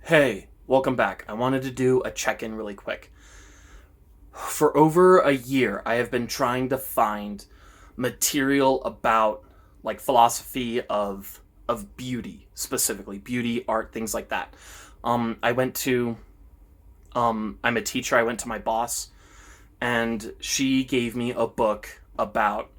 Hey, welcome back. I wanted to do a check-in really quick. For over a year, I have been trying to find material about philosophy of beauty, specifically beauty, art, things like that. I went to I'm a teacher. I went to my boss and she gave me a book about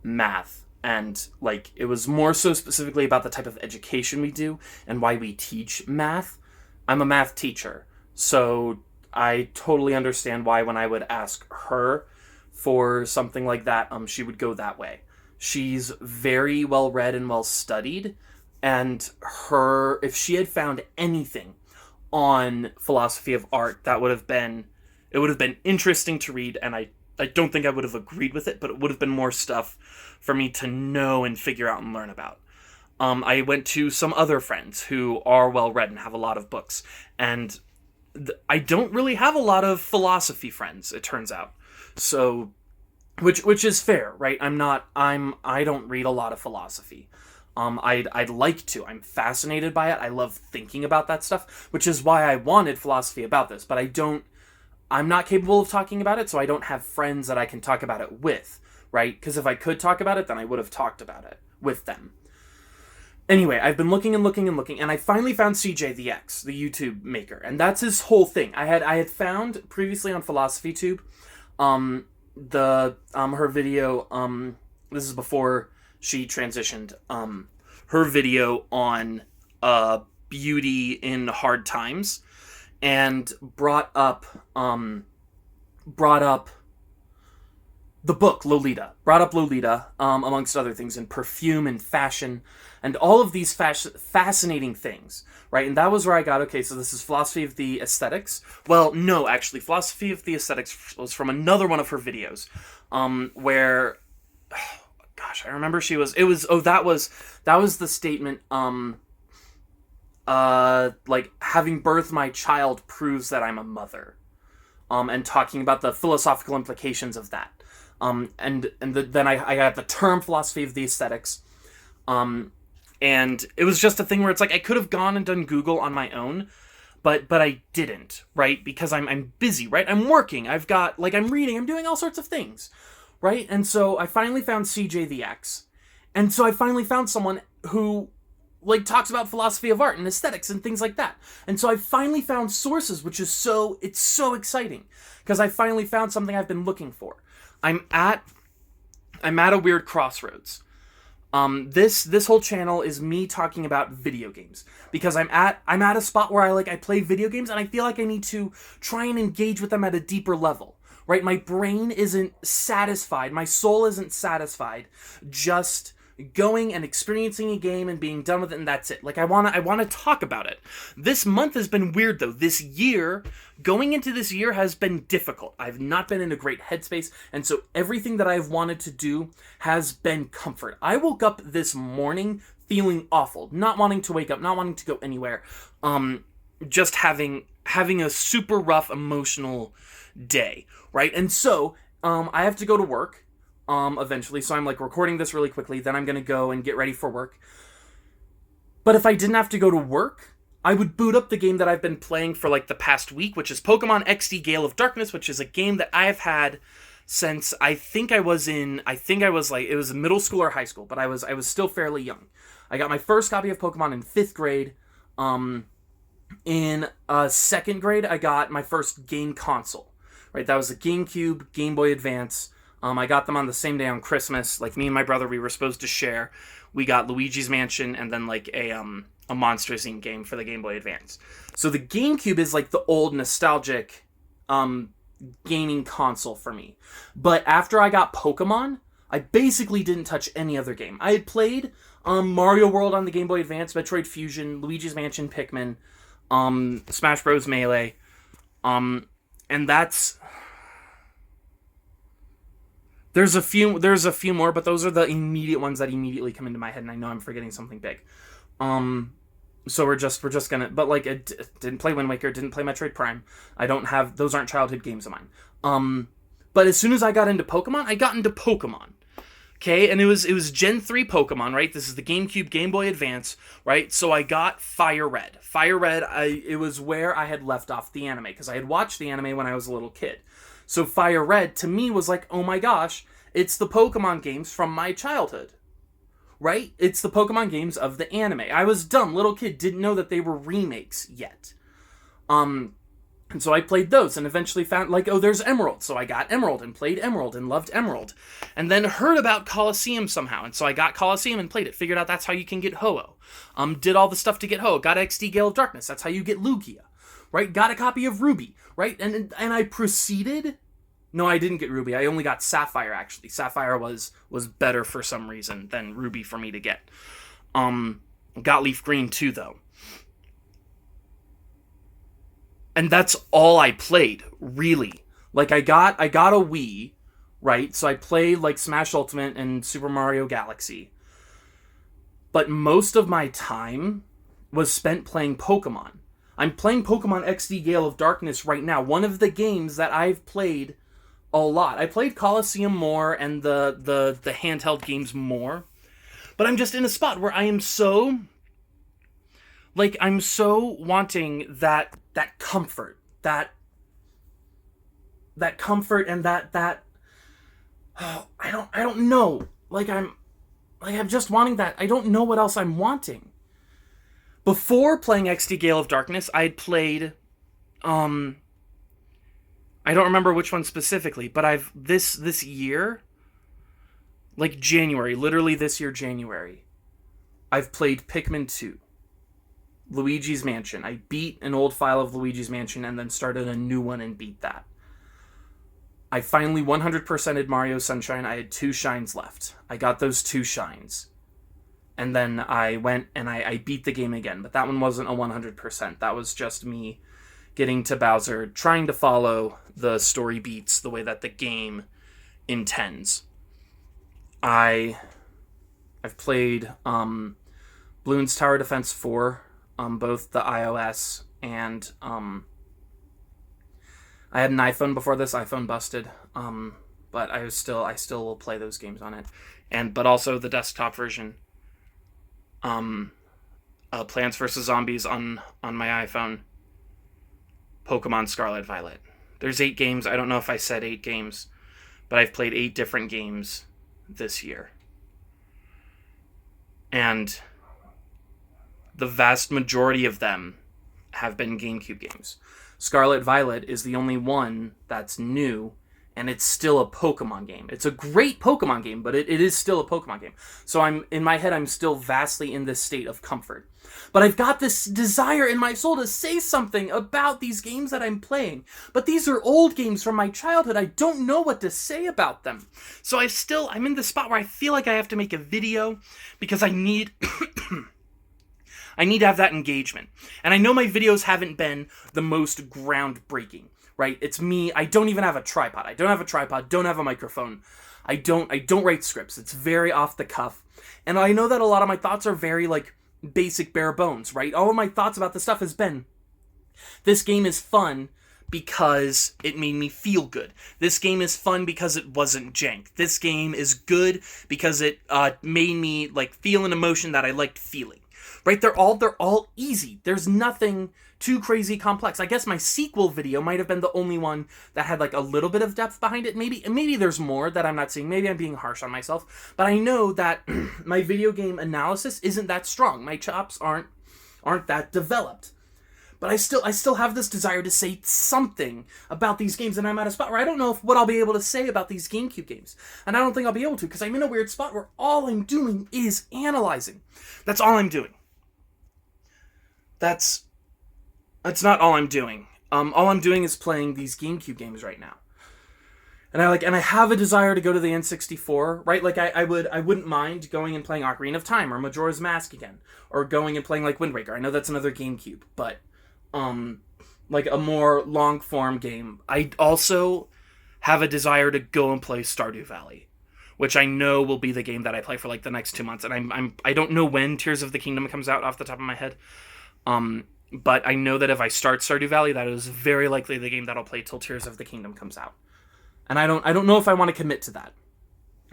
math, and it was more so specifically about the type of education we do and why we teach math. I'm a math teacher, so I totally understand why when I would ask her for something like that, she would go that way. She's very well read and well studied, and her if she had found anything on philosophy of art, that would have been it would have been interesting to read, and I don't think I would have agreed with it, but it would have been more stuff for me to know and figure out and learn about. I went to some other friends who are well read and have a lot of books, and I don't really have a lot of philosophy friends, it turns out. So, which is fair, right? I don't read a lot of philosophy. I'd like to. I'm fascinated by it. I love thinking about that stuff, which is why I wanted philosophy about this, but I'm not capable of talking about it, so I don't have friends that I can talk about it with, right? Because if I could talk about it, then I would have talked about it with them. Anyway, I've been looking and looking and looking, and I finally found CJ the X, the YouTube maker, and that's his whole thing. I had found previously on PhilosophyTube, her video. This is before she transitioned. Her video on beauty in hard times, and brought up the book Lolita, amongst other things, in perfume and fashion and all of these fascinating things, right? And that was where I got, okay, so this is philosophy of the aesthetics. Well, no, actually, philosophy of the aesthetics was from another one of her videos, where, oh, gosh, I remember that was the statement, having birthed my child proves that I'm a mother, and talking about the philosophical implications of that. Then I got the term philosophy of the aesthetics, and it was just a thing where it's like I could have gone and done Google on my own, but I didn't, right? Because I'm busy, right? I'm working, I'm reading, I'm doing all sorts of things, right? And so I finally found CJ the X, and so I finally found someone who talks about philosophy of art and aesthetics and things like that. And so I finally found sources, which is it's so exciting, because I finally found something I've been looking for. I'm at a weird crossroads. This whole channel is me talking about video games, because I'm at a spot where I play video games, and I feel like I need to try and engage with them at a deeper level, right? My brain isn't satisfied, my soul isn't satisfied just going and experiencing a game and being done with it, and that's it. I want to talk about it. This month has been weird, though. Going into this year has been difficult. I've not been in a great headspace, and so everything that I've wanted to do has been comfort. I woke up this morning feeling awful, not wanting to wake up, not wanting to go anywhere, just having a super rough emotional day, right? And so I have to go to work eventually, so I'm recording this really quickly, then I'm gonna go and get ready for work. But if I didn't have to go to work, I would boot up the game that I've been playing for the past week, which is Pokemon XD Gale of Darkness, which is a game that I have had since it was middle school or high school, but I was still fairly young. I got my first copy of Pokemon in 5th grade. In 2nd grade, I got my first game console, right? That was the GameCube, Game Boy Advance. I got them on the same day on Christmas. Me and my brother, we were supposed to share. We got Luigi's Mansion and then a Monsters Inc. game for the Game Boy Advance. So the GameCube is the old nostalgic gaming console for me. But after I got Pokemon, I basically didn't touch any other game. I had played Mario World on the Game Boy Advance, Metroid Fusion, Luigi's Mansion, Pikmin, Smash Bros. Melee, and that's... There's a few more, but those are the immediate ones that immediately come into my head, and I know I'm forgetting something big. So we're just gonna, but didn't play Wind Waker, didn't play Metroid Prime. Those aren't childhood games of mine. But as soon as I got into Pokemon, Okay, and it was Gen 3 Pokemon, right? This is the GameCube, Game Boy Advance, right? So I got Fire Red. Fire Red, it was where I had left off the anime, because I had watched the anime when I was a little kid. So Fire Red, to me, was like, oh my gosh, it's the Pokemon games from my childhood, right? It's the Pokemon games of the anime. I was dumb, little kid, didn't know that they were remakes yet. And so I played those and eventually found, like, oh, there's Emerald. So I got Emerald and played Emerald and loved Emerald. And then heard about Colosseum somehow. And so I got Colosseum and played it. Figured out that's how you can get Ho-Oh. Did all the stuff to get Ho-Oh. Got XD Gale of Darkness. That's how you get Lugia. Right? Got a copy of Ruby. Right? And I proceeded... No, I didn't get Ruby. I only got Sapphire, actually. Sapphire was better for some reason than Ruby for me to get. Got Leaf Green too, though. And that's all I played, really. Like, I got a Wii, right? So I played, like, Smash Ultimate and Super Mario Galaxy. But most of my time was spent playing Pokemon. I'm playing Pokemon XD Gale of Darkness right now. One of the games that I've played a lot. I played Colosseum more and the handheld games more. But I'm just in a spot where I am so... Like, I'm so wanting that comfort, that comfort and that oh, I don't know. I'm just wanting that. I don't know what else I'm wanting. Before playing XD Gale of Darkness, I had played I don't remember which one specifically, but I've this year, like January, literally this year January, I've played Pikmin 2. Luigi's Mansion. I beat an old file of Luigi's Mansion and then started a new one and beat that. I finally 100%ed Mario Sunshine. I had 2 shines left. I got those 2 shines. And then I went and I beat the game again. But that one wasn't a 100%. That was just me getting to Bowser, trying to follow the story beats the way that the game intends. I've played Bloons Tower Defense 4, both the iOS and I had an iPhone before this. iPhone busted, but I still will play those games on it, but also the desktop version. Plants vs Zombies on my iPhone. Pokemon Scarlet Violet. There's 8 games. I don't know if I said 8 games, but I've played 8 different games this year, and the vast majority of them have been GameCube games. Scarlet Violet is the only one that's new, and it's still a Pokemon game. It's a great Pokemon game, but it is still a Pokemon game. So in my head, I'm still vastly in this state of comfort. But I've got this desire in my soul to say something about these games that I'm playing. But these are old games from my childhood. I don't know what to say about them. So I'm in this spot where I feel like I have to make a video because I need... I need to have that engagement. And I know my videos haven't been the most groundbreaking, right? It's me. I don't even have a tripod. Don't have a microphone. I don't write scripts. It's very off the cuff. And I know that a lot of my thoughts are very, like, basic bare bones, right? All of my thoughts about this stuff has been, this game is fun because it made me feel good. This game is fun because it wasn't jank. This game is good because it made me, like, feel an emotion that I liked feeling. Right? They're all easy. There's nothing too crazy complex. I guess my sequel video might have been the only one that had, like, a little bit of depth behind it. Maybe there's more that I'm not seeing. Maybe I'm being harsh on myself. But I know that my video game analysis isn't that strong. My chops aren't that developed. But I still have this desire to say something about these games, and I'm at a spot where I don't know what I'll be able to say about these GameCube games. And I don't think I'll be able to, because I'm in a weird spot where all I'm doing is analyzing. That's all I'm doing. That's not all I'm doing. All I'm doing is playing these GameCube games right now. And I have a desire to go to the N64, right? Like, I wouldn't mind going and playing Ocarina of Time or Majora's Mask again, or going and playing, like, Wind Waker. I know that's another GameCube, but like a more long form game. I also have a desire to go and play Stardew Valley, which I know will be the game that I play for, like, the next 2 months. And I don't know when Tears of the Kingdom comes out off the top of my head. But I know that if I start Stardew Valley, that is very likely the game that I'll play till Tears of the Kingdom comes out. And I don't know if I want to commit to that.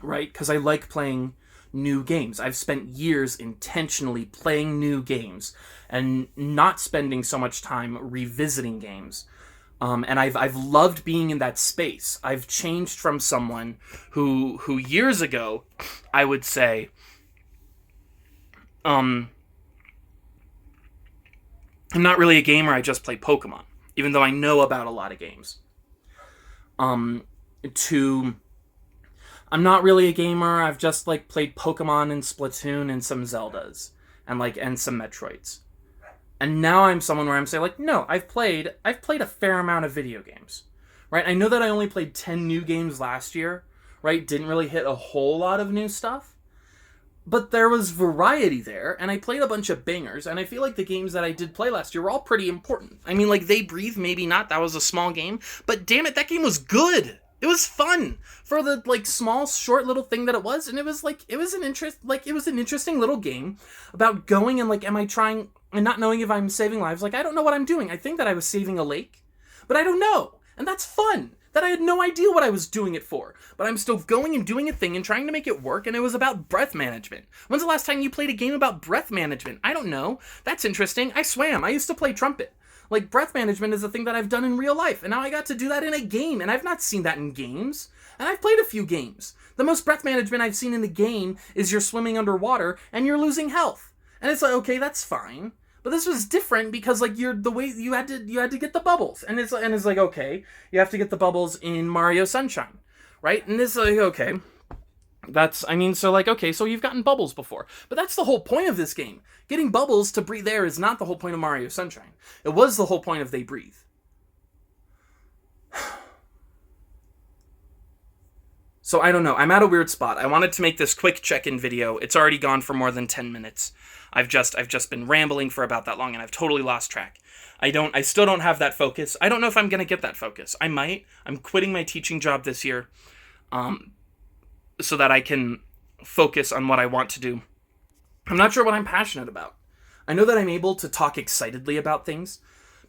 right? Because I like playing new games. I've spent years intentionally playing new games and not spending so much time revisiting games. And I've loved being in that space. I've changed from someone who years ago I would say, I'm not really a gamer. I just play Pokemon, even though I know about a lot of games. To I'm not really a gamer. I've just like played Pokemon and Splatoon and some Zeldas and some Metroids. And now I'm someone where I'm saying like, no, I've played a fair amount of video games. Right? I know that I only played 10 new games last year, right? Didn't really hit a whole lot of new stuff. But there was variety there, and I played a bunch of bangers, and I feel like the games that I did play last year were all pretty important. I mean, like, They Breathe, maybe not, that was a small game, but damn it, that game was good! It was fun! For the, like, small, short little thing that it was, and it was an interesting little game about going and, like, am I trying, and not knowing if I'm saving lives, like, I don't know what I'm doing. I think that I was saving a lake, but I don't know, and that's fun! That I had no idea what I was doing it for. But I'm still going and doing a thing and trying to make it work, and it was about breath management. When's the last time you played a game about breath management? I don't know. That's interesting. I swam. I used to play trumpet. Like, breath management is a thing that I've done in real life, and now I got to do that in a game, and I've not seen that in games. And I've played a few games. The most breath management I've seen in the game is you're swimming underwater, and you're losing health. And it's like, okay, that's fine. But this was different because like you had to get the bubbles, and it's like, okay, you have to get the bubbles in Mario Sunshine, right? And it's like, okay, so you've gotten bubbles before, but that's the whole point of this game. Getting bubbles to breathe air is not the whole point of Mario Sunshine. It was the whole point of They Breathe. So I don't know. I'm at a weird spot. I wanted to make this quick check-in video. It's already gone for more than 10 minutes. I've just been rambling for about that long, and I've totally lost track. I still don't have that focus. I don't know if I'm going to get that focus. I might. I'm quitting my teaching job this year, so that I can focus on what I want to do. I'm not sure what I'm passionate about. I know that I'm able to talk excitedly about things,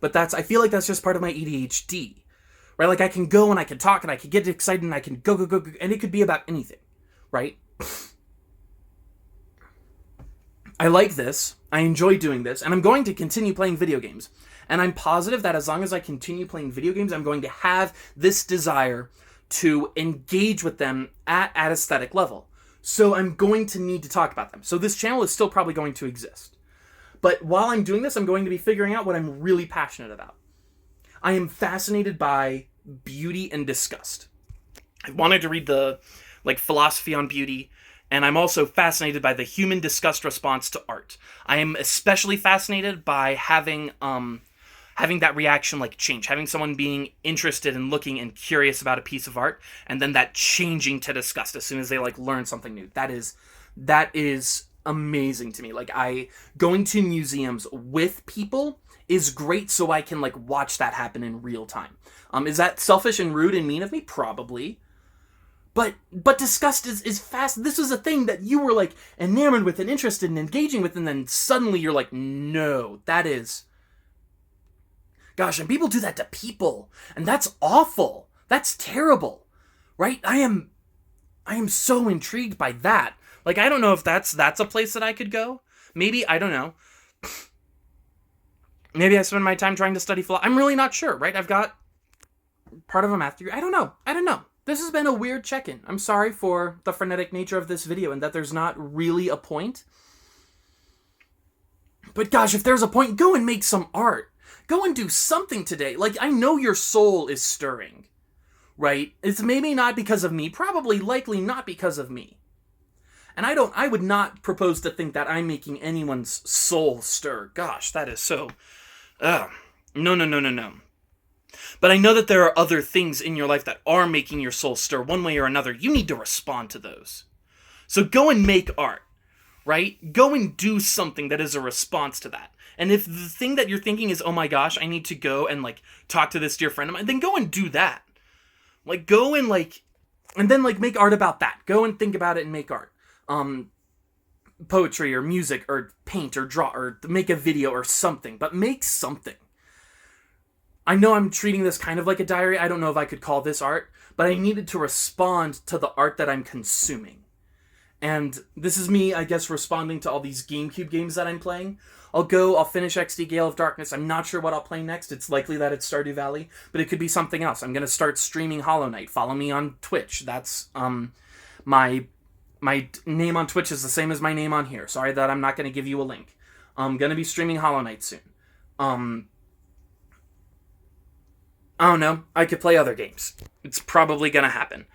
but I feel like that's just part of my ADHD. Right? Like, I can go and I can talk and I can get excited and I can go, and it could be about anything. Right? I like this. I enjoy doing this. And I'm going to continue playing video games. And I'm positive that as long as I continue playing video games, I'm going to have this desire to engage with them at aesthetic level. So I'm going to need to talk about them. So this channel is still probably going to exist. But while I'm doing this, I'm going to be figuring out what I'm really passionate about. I am fascinated by beauty and disgust. I wanted to read the philosophy on beauty, and I'm also fascinated by the human disgust response to art. I am especially fascinated by having that reaction change, having someone being interested and looking and curious about a piece of art, and then that changing to disgust as soon as they learn something new. That is amazing to me. Going to museums with people is great, so I can watch that happen in real time. Is that selfish and rude and mean of me? Probably. But disgust is fast. This was a thing that you were enamored with and interested in engaging with, and then suddenly you're like, no, that is... Gosh, and people do that to people, and that's awful. That's terrible, right? I am so intrigued by that. I don't know if that's a place that I could go. Maybe, I don't know. Maybe I spend my time trying to study philosophy. I'm really not sure, right? I've got part of a math degree. I don't know. This has been a weird check-in. I'm sorry for the frenetic nature of this video and that there's not really a point. But gosh, if there's a point, go and make some art. Go and do something today. I know your soul is stirring, right? It's maybe not because of me, probably likely not because of me. And I would not propose to think that I'm making anyone's soul stir. Gosh, that is so... No. But I know that there are other things in your life that are making your soul stir one way or another. You need to respond to those. So go and make art, right? Go and do something that is a response to that. And if the thing that you're thinking is, oh my gosh, I need to go and talk to this dear friend of mine, then go and do that. Go and and then make art about that. Go and think about it and make art. Poetry or music or paint or draw or make a video or something, but make something. I know I'm treating this kind of like a diary. I don't know if I could call this art, but I needed to respond to the art that I'm consuming. And this is me, I guess, responding to all these GameCube games that I'm playing. I'll finish XD Gale of Darkness. I'm not sure what I'll play next. It's likely that it's Stardew Valley, but it could be something else. I'm going to start streaming Hollow Knight. Follow me on Twitch. That's, my name on Twitch is the same as my name on here. Sorry that I'm not going to give you a link. I'm going to be streaming Hollow Knight soon. I don't know. I could play other games. It's probably going to happen.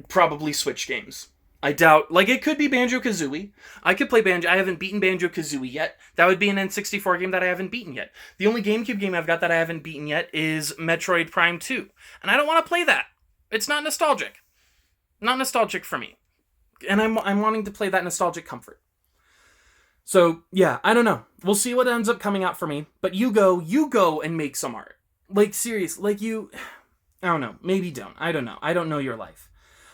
Probably Switch games. I doubt, like, it could be Banjo-Kazooie. I could play Banjo. I haven't beaten Banjo-Kazooie yet. That would be an N64 game that I haven't beaten yet. The only GameCube game I've got that I haven't beaten yet is Metroid Prime 2. And I don't want to play that. It's not nostalgic. Not nostalgic for me. And I'm wanting to play that nostalgic comfort. So, yeah, I don't know. We'll see what ends up coming out for me. But you go and make some art. Like, serious. Like, I don't know. Maybe don't. I don't know. I don't know your life.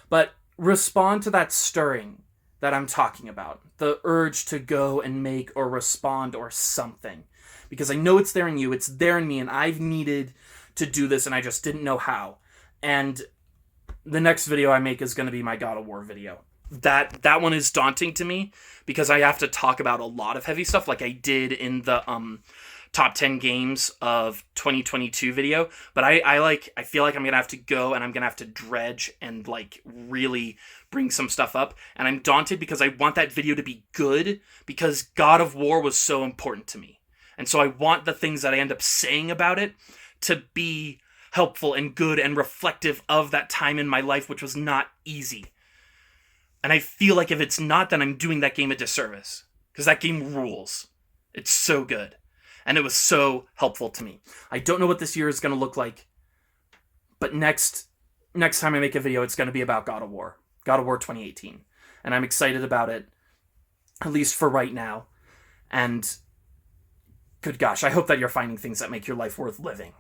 But respond to that stirring that I'm talking about. The urge to go and make or respond or something. Because I know it's there in you. It's there in me. And I've needed to do this and I just didn't know how. And the next video I make is going to be my God of War video. That one is daunting to me because I have to talk about a lot of heavy stuff like I did in the top 10 games of 2022 video, but I feel like I'm gonna have to go and I'm gonna have to dredge and like really bring some stuff up, and I'm daunted because I want that video to be good because God of War was so important to me, and so I want the things that I end up saying about it to be helpful and good and reflective of that time in my life, which was not easy. And I feel like if it's not, then I'm doing that game a disservice because that game rules. It's so good. And it was so helpful to me. I don't know what this year is going to look like. But next time I make a video, it's going to be about God of War. God of War 2018. And I'm excited about it. At least for right now. And good gosh, I hope that you're finding things that make your life worth living.